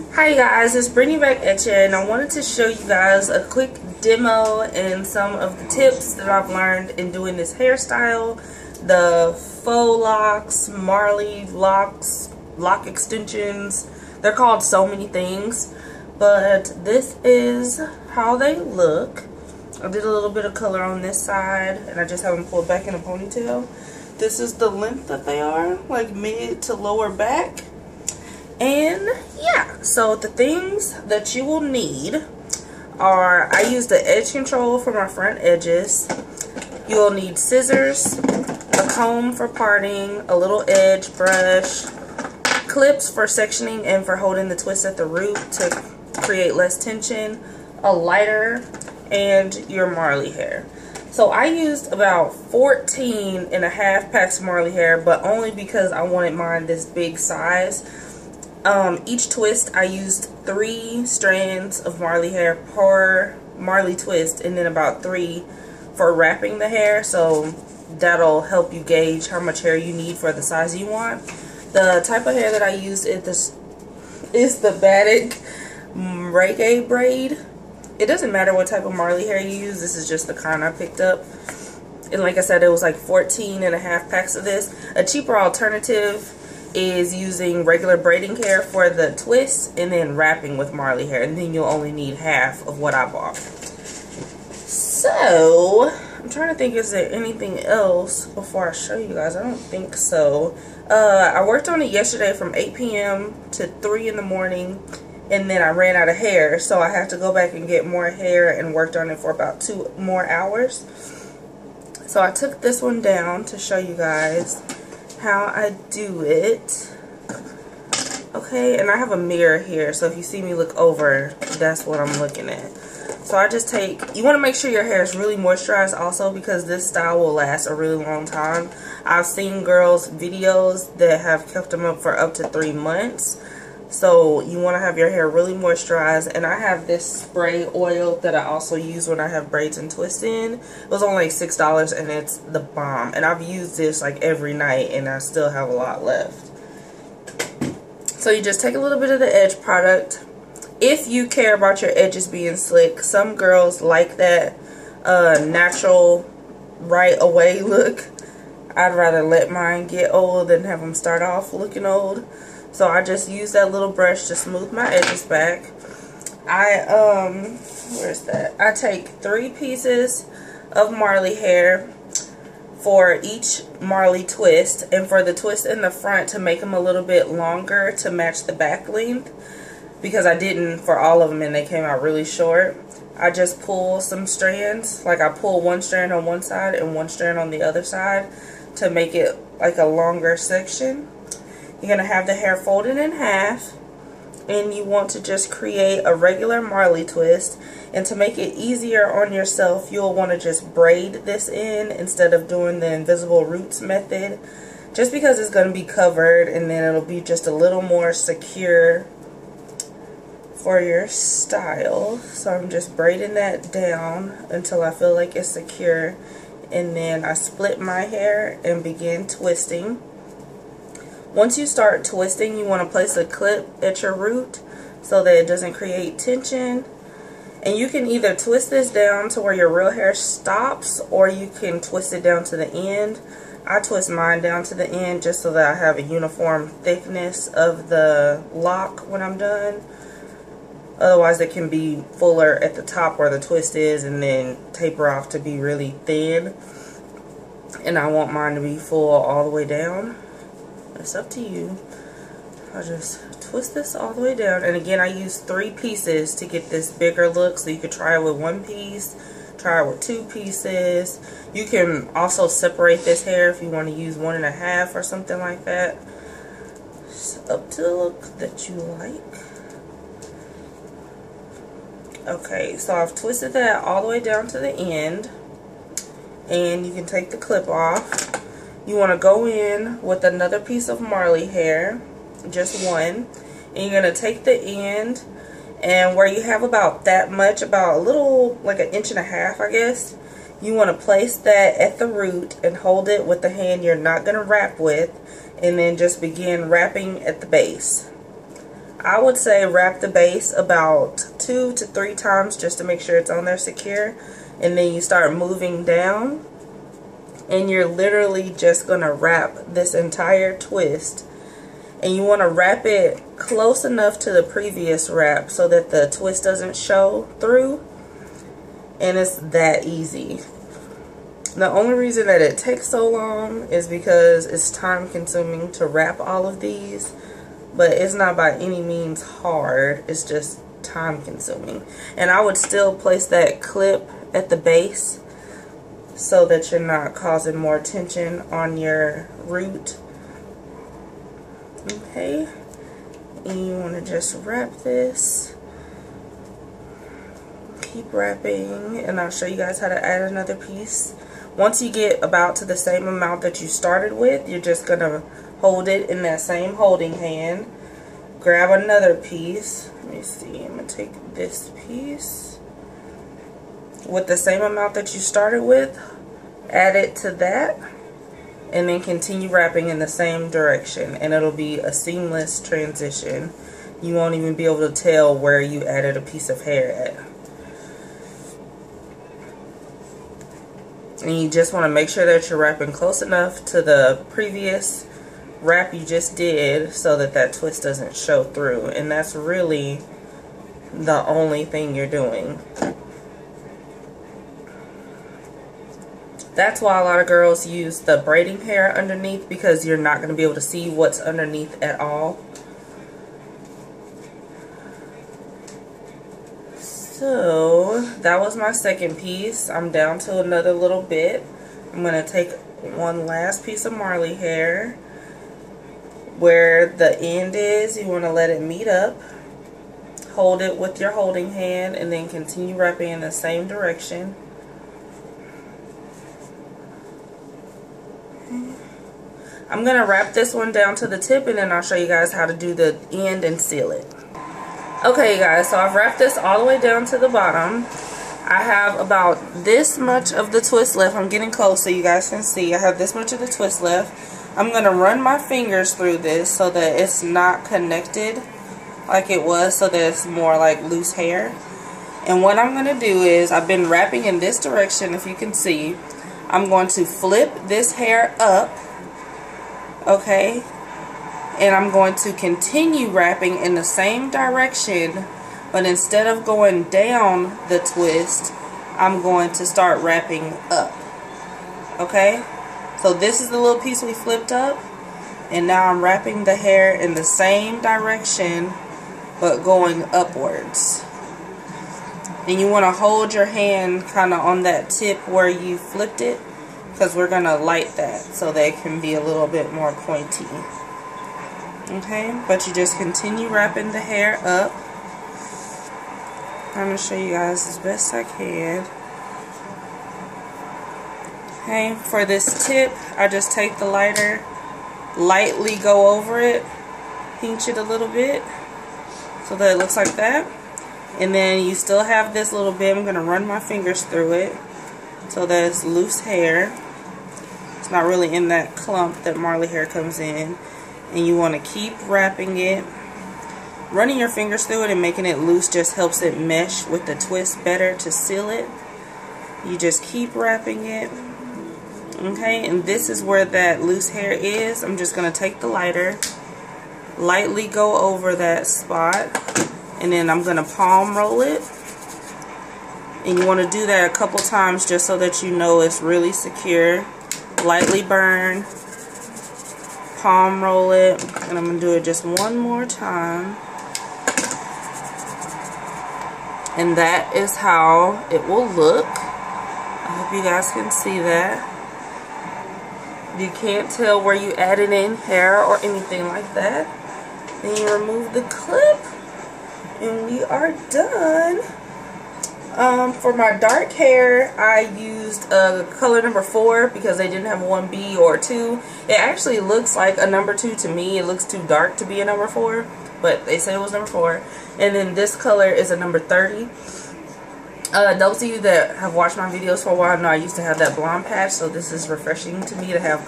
Hi guys, it's Brittany back at you, and I wanted to show you guys a quick demo and some of the tips that I've learned in doing this hairstyle. The faux locks, Marley Locs, lock extensions. They're called so many things, but this is how they look. I did a little bit of color on this side, and I just have them pulled back in a ponytail. This is the length that they are, like mid to lower back. And yeah, so the things that you will need are, I use the edge control for my front edges. You'll need scissors, a comb for parting, a little edge brush, clips for sectioning and for holding the twist at the root to create less tension, a lighter, and your Marley hair. So I used about 14.5 packs of Marley hair, but only because I wanted mine this big size. Each twist I used 3 strands of Marley hair per Marley twist, and then about 3 for wrapping the hair, so that'll help you gauge how much hair you need for the size you want. The type of hair that I used is the Batik reggae braid. It doesn't matter what type of Marley hair you use, this is just the kind I picked up. And like I said, it was like 14.5 packs of this. A cheaper alternative is using regular braiding hair for the twist and then wrapping with Marley hair, and then you'll only need half of what I bought. So I'm trying to think, is there anything else before I show you guys? I don't think so. I worked on it yesterday from 8 p.m. to 3 in the morning, and then I ran out of hair, so I have to go back and get more hair and worked on it for about 2 more hours. So I took this one down to show you guys how I do it. Okay, and I have a mirror here, so if you see me look over, that's what I'm looking at. So I just take, you want to make sure your hair is really moisturized also, because this style will last a really long time. I've seen girls' videos that have kept them up for up to 3 months. So you want to have your hair really moisturized, and I have this spray oil that I also use when I have braids and twists in. It was only like $6, and it's the bomb. And I've used this like every night, and I still have a lot left. So you just take a little bit of the edge product. If you care about your edges being slick, some girls like that natural right away look. I'd rather let mine get old than have them start off looking old. So I just use that little brush to smooth my edges back. Where's that? I take 3 pieces of Marley hair for each Marley twist, and for the twist in the front to make them a little bit longer to match the back length, because I didn't for all of them and they came out really short. I just pull some strands, like I pull 1 strand on one side and 1 strand on the other side to make it like a longer section. You're going to have the hair folded in half, and you want to just create a regular Marley twist. And to make it easier on yourself, you'll want to just braid this in instead of doing the invisible roots method, just because it's going to be covered, and then it'll be just a little more secure for your style. So I'm just braiding that down until I feel like it's secure, and then I split my hair and begin twisting. Once you start twisting, you want to place a clip at your root so that it doesn't create tension. And you can either twist this down to where your real hair stops, or you can twist it down to the end. I twist mine down to the end just so that I have a uniform thickness of the lock when I'm done. Otherwise it can be fuller at the top where the twist is and then taper off to be really thin. And I want mine to be full all the way down. It's up to you. I'll just twist this all the way down, and again I use 3 pieces to get this bigger look, so you could try it with 1 piece, try it with 2 pieces. You can also separate this hair if you want to use 1.5 or something like that. It's up to the look that you like. Okay, so I've twisted that all the way down to the end, and you can take the clip off. You want to go in with another piece of Marley hair, just 1, and you're going to take the end, and where you have about that much, about a little, like 1.5 inches, I guess, you want to place that at the root and hold it with the hand you're not going to wrap with, and then just begin wrapping at the base. I would say wrap the base about 2 to 3 times just to make sure it's on there secure. And then you start moving down. And you're literally just going to wrap this entire twist. And you want to wrap it close enough to the previous wrap so that the twist doesn't show through. And it's that easy. The only reason that it takes so long is because it's time consuming to wrap all of these. But it's not by any means hard. It's just time consuming. And I would still place that clip at the base so that you're not causing more tension on your root. Okay. And you want to just wrap this. Keep wrapping. And I'll show you guys how to add another piece. Once you get about to the same amount that you started with, you're just going to hold it in that same holding hand. Grab another piece. Let me see. I'm going to take this piece. With the same amount that you started with, add it to that. And then continue wrapping in the same direction. And it'll be a seamless transition. You won't even be able to tell where you added a piece of hair at. And you just want to make sure that you're wrapping close enough to the previous wrap you just did so that that twist doesn't show through. And that's really the only thing you're doing. That's why a lot of girls use the braiding hair underneath, because you're not going to be able to see what's underneath at all. So that was my second piece. I'm down to another little bit. I'm going to take one last piece of Marley hair. Where the end is, you want to let it meet up. Hold it with your holding hand and then continue wrapping in the same direction. I'm going to wrap this one down to the tip and then I'll show you guys how to do the end and seal it. Okay guys, so I've wrapped this all the way down to the bottom. I have about this much of the twist left. I'm getting close so you guys can see. I have this much of the twist left. I'm going to run my fingers through this so that it's not connected like it was, so that it's more like loose hair. And what I'm going to do is, I've been wrapping in this direction, if you can see. I'm going to flip this hair up, okay? And I'm going to continue wrapping in the same direction, but instead of going down the twist, I'm going to start wrapping up, okay? So this is the little piece we flipped up, and now I'm wrapping the hair in the same direction, but going upwards. And you want to hold your hand kind of on that tip where you flipped it, because we're going to light that so that it can be a little bit more pointy. Okay, but you just continue wrapping the hair up. I'm going to show you guys as best I can. Okay, for this tip, I just take the lighter, lightly go over it, pinch it a little bit so that it looks like that. And then you still have this little bit. I'm going to run my fingers through it so that it's loose hair. It's not really in that clump that Marley hair comes in. And you want to keep wrapping it. Running your fingers through it and making it loose just helps it mesh with the twist better to seal it. You just keep wrapping it. Okay, and this is where that loose hair is. I'm just going to take the lighter, lightly go over that spot, and then I'm going to palm roll it. And you want to do that a couple times just so that you know it's really secure. Lightly burn, palm roll it, and I'm going to do it just one more time. And that is how it will look. I hope you guys can see that. You can't tell where you added in hair or anything like that. Then you remove the clip and we are done. For my dark hair, I used color number 4 because they didn't have 1B or 2. It actually looks like a number 2 to me. It looks too dark to be a number 4, but they said it was number 4. And then this color is a number 30. Those of you that have watched my videos for a while know I used to have that blonde patch, so this is refreshing to me to have